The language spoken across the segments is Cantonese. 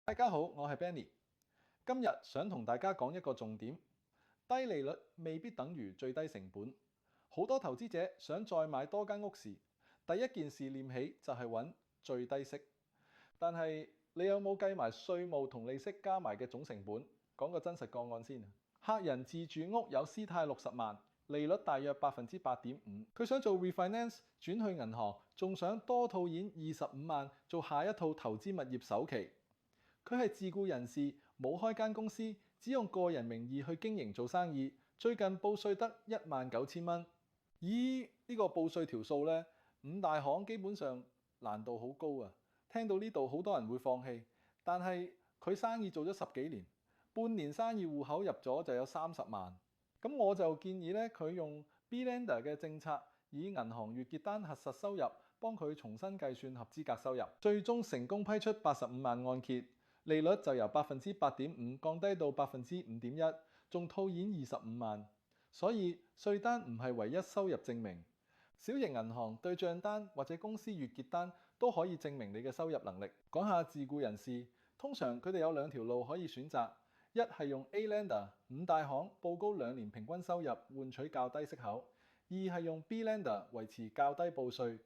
大家好，我係 Benny。今日想同大家講一個重點，低利率未必等於最低成本。好多投資者想再買多間屋時，第一件事念起就係揾最低息。但係你有冇計埋稅務同利息加埋嘅總成本？講個真實個案先。客人自住屋有私貸60萬，利率大約8.5%。佢想做 refinance 轉去銀行，仲想多套現25萬做下一套投資物業首期。佢係自僱人士，冇開間公司，只用個人名義去經營做生意。最近報稅得19000蚊。咦？呢個報稅條數呢，五大行基本上難度好高啊！聽到呢度好多人會放棄，但係佢生意做咗10幾年，半年生意戶口入咗就有30萬。咁我就建議咧，佢用 B-Lender 嘅政策，以銀行月結單核實收入，幫佢重新計算合資格收入，最終成功批出85萬按揭。利率就由8.5%降低到5.1%，仲套現25萬。所以稅單唔係唯一收入證明。小型銀行對帳單或者公司月結單都可以證明你嘅收入能力。講下自僱人士，通常佢哋有2條路可以選擇，一係用 A-Lender 五大行報高2年平均收入換取較低息口，二係用 B-Lender 維持較低報稅。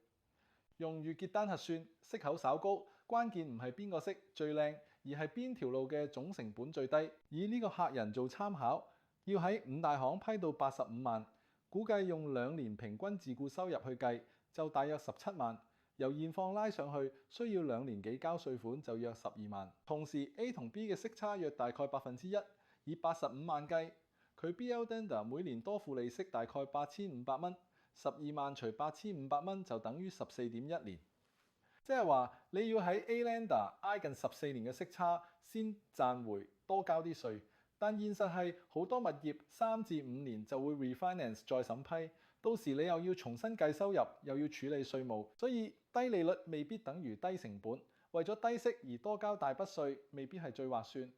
用月結單核算，息口稍高，關鍵唔係邊個息最靚，而係邊條路嘅總成本最低。以呢個客人做參考，要喺五大行批到85萬，估計用2年平均自僱收入去計，就大約17萬。由現況拉上去，需要2年幾交稅款就約12萬。同時 A 同 B 嘅息差約大概1%，以85萬計，佢 B-Lender 每年多付利息大概8500蚊。12萬除8500蚊就等於14.1年，即係話你要喺 A-Lender 挨近14年嘅息差先賺回多交啲稅。但現實係好多物業3至5年就會 refinance 再審批，到時你又要重新計收入，又要處理稅務，所以低利率未必等於低成本。為咗低息而多交大筆稅，未必係最劃算。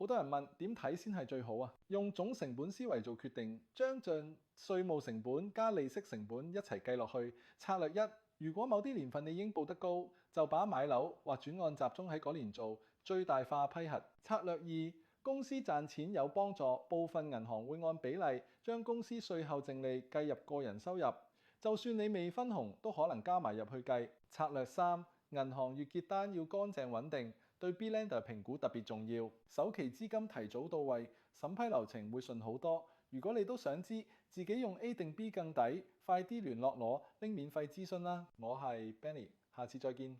好多人問點睇先係最好啊？用總成本思維做決定，將稅務成本加利息成本一齊計落去。策略1，如果某啲年份你已經報得高，就把買樓或轉按集中喺嗰年做，最大化批核。策略2，公司賺錢有幫助，部分銀行會按比例將公司稅後淨利計入個人收入，就算你未分紅都可能加埋入去計。策略3，銀行月結單要乾淨穩定，對 B-Lender 評估特別重要。首期資金提早到位，審批流程會順好多。如果你都想知自己用 A 定 B 更抵，快啲聯絡我拎免費諮詢啦。我係 Benny，下次再見。